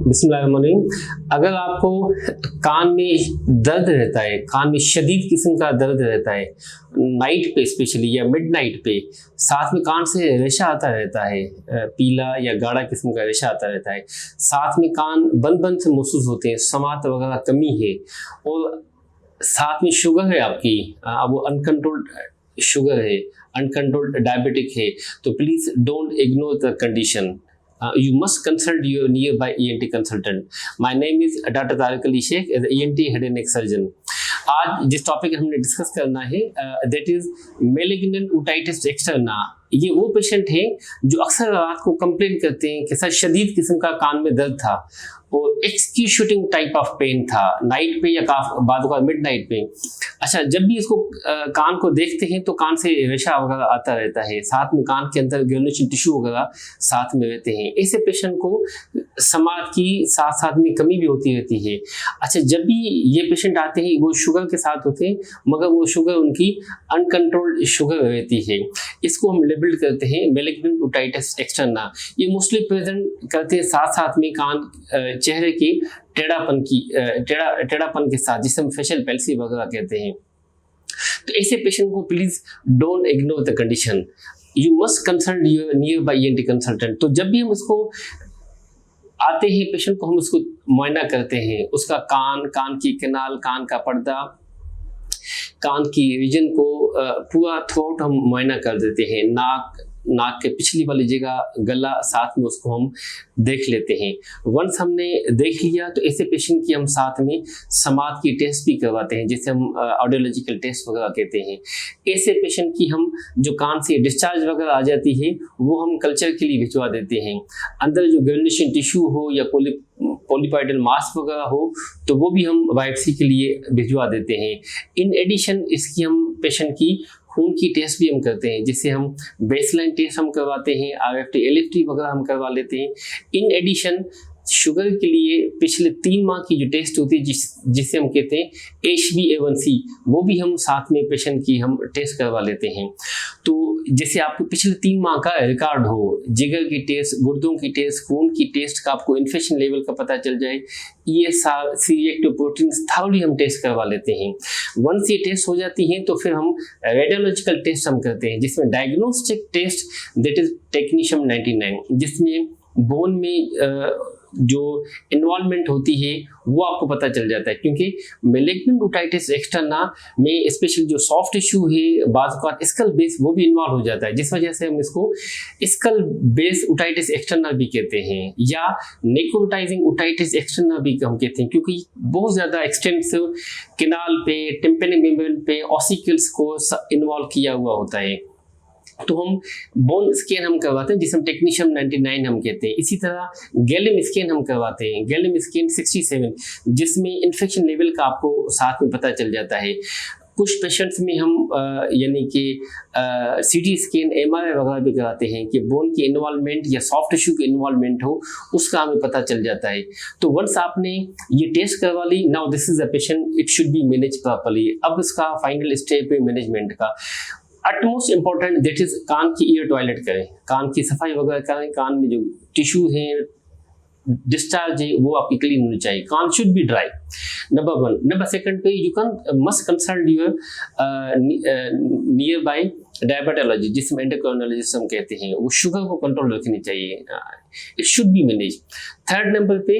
बिस्मिल्लाहिर्रहमानिर्रहीम। अगर आपको कान में दर्द रहता है, कान में शदीद किस्म का दर्द रहता है नाइट पे स्पेशली या मिड नाइट पे, साथ में कान से रेशा आता रहता है, पीला या गाढ़ा किस्म का रेशा आता रहता है, साथ में कान बंद बंद से महसूस होते हैं, समात वगैरह कमी है, और साथ में शुगर है आपकी, वो अनकंट्रोल्ड शुगर है, अनकंट्रोल्ड डायबिटिक है, तो please don't ignore the condition. You must consult your nearby ENT consultant. My name is Dr. Tariq Ali Sheikh, as ENT head and neck surgeon. आज जिस टॉपिक हमने discuss करना है that is malignant otitis externa. ये वो patient है जो अक्सर रात को कंप्लेन करते हैं कि सर शदीद किस्म का कान में दर्द था और एक्सक्यूशूटिंग टाइप ऑफ पेन था नाइट पे या बाद का मिड नाइट पे. अच्छा, जब भी इसको कान को देखते हैं तो कान से रेशा वगैरह आता रहता है, साथ में कान के अंदर ग्रेनुलेशन टिश्यू वगैरह साथ में रहते हैं. ऐसे पेशेंट को समाज की साथ साथ में कमी भी होती रहती है. अच्छा, जब भी ये पेशेंट आते हैं वो शुगर के साथ होते हैं, मगर वो शुगर उनकी अनकंट्रोल्ड शुगर रहती है. इसको हम लेबल्ड करते हैं मेलिग्नेंट ओटाइटिस एक्सटर्ना. ये मोस्टली प्रेजेंट करते हैं साथ साथ में कान चेहरे की टेढ़ापन के साथ, जिसे हम फेशियल पैल्सी वगैरह कहते हैं. तो ऐसे पेशेंट को please don't ignore the condition. You must consult your near by ENT consultant. तो जब भी हम इसको आते हैं पेशेंट को, हम उसको मुआयना करते हैं, उसका कान की कैनाल, कान का पर्दा, कान की रीजन को पूरा थ्रोट हम मुआयना कर देते हैं. नाक के पिछली वाली जगह, गला, साथ में उसको हम देख लेते हैं. वंस हमने देख लिया तो ऐसे पेशेंट की हम साथ में समात की टेस्ट भी करवाते हैं, जिसे हम ऑडियोलॉजिकल टेस्ट वगैरह कहते हैं. ऐसे पेशेंट की हम जो कान से डिस्चार्ज वगैरह आ जाती है वो हम कल्चर के लिए भिजवा देते हैं. अंदर जो ग्रेनुलेशन टिश्यू हो या पॉलीपाइडल मास वगैरह हो तो वो भी हम बायोप्सी के लिए भिजवा देते हैं. इन एडिशन इसकी हम पेशेंट की खून की टेस्ट भी हम करते हैं, जिससे हम बेसलाइन टेस्ट हम करवाते हैं, RFT LFT वगैरह हम करवा लेते हैं. इन एडिशन शुगर के लिए पिछले 3 माह की जो टेस्ट होती है जिसे हम कहते हैं HbA1c, वो भी हम साथ में पेशेंट की हम टेस्ट करवा लेते हैं. तो जैसे आपको पिछले 3 माह का रिकॉर्ड हो, जिगर की टेस्ट, गुर्दों की टेस्ट, खून की टेस्ट का, आपको इन्फेक्शन लेवल का पता चल जाए, ESR, C-reactive प्रोटीन्स थाउली हम टेस्ट करवा लेते हैं. वंस ये टेस्ट हो जाती हैं तो फिर हम रेडियोलॉजिकल टेस्ट हम करते हैं, जिसमें diagnostic test that is technetium 99, जिसमें बोन में जो इन्वॉल्वमेंट होती है वो आपको पता चल जाता है. क्योंकि मेलिग्नेंट ओटाइटिस एक्सटर्ना में स्पेशली जो सॉफ्ट टिश्यू है, बाज़ का स्कल बेस, वो भी इन्वॉल्व हो जाता है, जिस वजह से हम इसको स्कल बेस ओटाइटिस एक्सटर्ना भी कहते हैं या नेक्रोटाइजिंग ओटाइटिस एक्सटर्ना भी हम कहते हैं, क्योंकि बहुत ज़्यादा एक्सटेंसिव कैनाल पे, टिम्पैनिक मेम्ब्रेन पे, ऑसिकल्स को इन्वॉल्व किया हुआ होता है. तो हम बोन स्कैन हम करवाते हैं, जिसे हम टेक्नीशियम 99 हम कहते हैं. इसी तरह गैलियम स्कैन हम करवाते हैं, गैलियम स्कैन 67, जिसमें इन्फेक्शन लेवल का आपको साथ में पता चल जाता है. कुछ पेशेंट्स में हम यानी कि CT स्कैन, MRI वगैरह भी कराते हैं कि बोन की इन्वॉल्वमेंट या सॉफ्ट टिश्यू की इन्वॉल्वमेंट हो, उसका हमें पता चल जाता है. तो वंस आपने ये टेस्ट करवा ली, now this is a patient, it should be manage properly. अब इसका फाइनल स्टेप है मैनेजमेंट का. अटमोस्ट इम्पॉर्टेंट दैट इज कान की ईयर टॉयलेट करें, कान की सफाई वगैरह करें, कान में जो टिश्यू है, डिस्चार्ज है, वो आपकी क्लीन होनी चाहिए. कान should be dry, number 1. Number 2 पे you can must consult your nearby diabetology, जिसमें एंडोक्राइनोलॉजिस्ट हम कहते हैं. वो शुगर को कंट्रोल रखनी चाहिए, it should be manage. 3rd number पे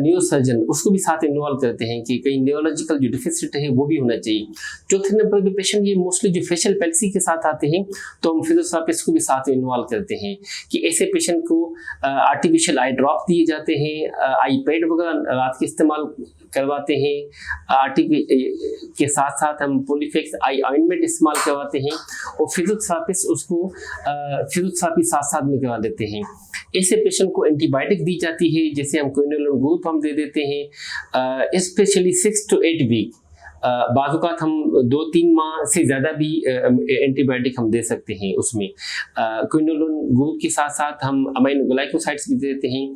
न्यूरोसर्जन, उसको भी साथ इन्वॉल्व करते हैं कि कहीं न्यूरोलॉजिकल जो डिफिसिट है वो भी होना चाहिए. 4th नंबर पे पेशेंट ये मोस्टली जो फेशियल पैल्सी के साथ आते हैं तो हम फिजियोथेरेपिस्ट को भी साथ इन्वॉल्व करते हैं कि ऐसे पेशेंट को आर्टिफिशियल आई ड्रॉप दिए जाते हैं, आई पैड वगैरह रात के इस्तेमाल करवाते हैं, के साथ साथ हम पॉलीफेक्स आई ऑइंटमेंट इस्तेमाल करवाते हैं, और फिजियोथेरेपिस्ट उसको फिजियोथेरेपी साथ साथ में करवा देते हैं. ऐसे पेशेंट को एंटीबायोटिक दी जाती है, जैसे हम क्विनोलोन ग्रुप हम दे देते हैं, स्पेशली 6 to 8 वीक. बाज़ हम 2-3 माह से ज़्यादा भी एंटीबायोटिक हम दे सकते हैं. उसमें क्विनोलोन ग्रुप के साथ साथ हम अमाइनो ग्लाइकोसाइड्स भी देते हैं.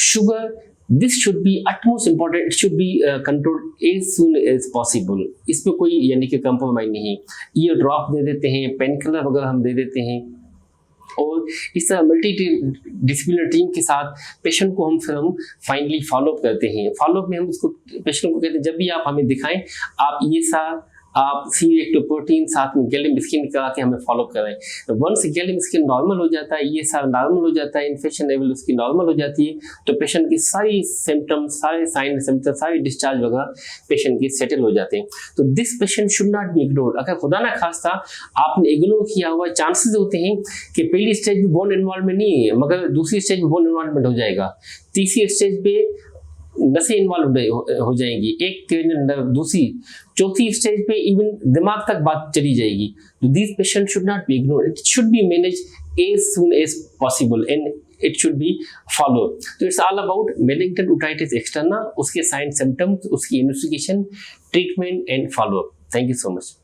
Sugar, this should be utmost important, it should be controlled as soon as possible. इसमें कोई यानी कि कंप्रोमाइज नहीं. ईयर ड्रॉप दे देते हैं, पेन किलर वगैरह हम दे देते हैं. और इस तरह मल्टी डिसिप्लिनरी टीम के साथ पेशेंट को हम फाइनली फॉलोअप करते हैं। फॉलोअप में हम उसको पेशेंट को कहते हैं जब भी आप हमें दिखाएं आप ये सा आप C-reactive साथ में गैलियम स्किन करा के हमें फॉलो कराएं। वंस गैलियम स्किन नॉर्मल हो जाता है, ये सारा नॉर्मल हो जाता है, इन्फेक्शन लेवल उसकी नॉर्मल हो जाती है, तो पेशेंट की सारी सिम्टम्स, सारे साइन सिम्टम्स, सारी डिस्चार्ज वगैरह पेशेंट की सेटल हो जाते हैं। तो this patient should not be ignored. अगर खुदा ना खास्ता आपने इग्नोर किया हुआ, चांसेस होते हैं कि पहली स्टेज में बोन इन्वॉल्वमेंट नहीं है मगर दूसरी स्टेज में बोन इन्वॉल्वमेंट हो जाएगा, तीसरी स्टेज पे नसें इन्वॉल्व हो जाएंगी, एक दूसरी चौथी स्टेज पे इवन दिमाग तक बात चली जाएगी। तो this patient should not be ignored, it should be manage as soon as possible and it should be follow. तो इट्स ऑल अबाउट मेनिंगटन ओटाइटिस एक्सटर्ना, उसके साइन सिम्टम्स, उसकी investigation, treatment and follow up. Thank you so much.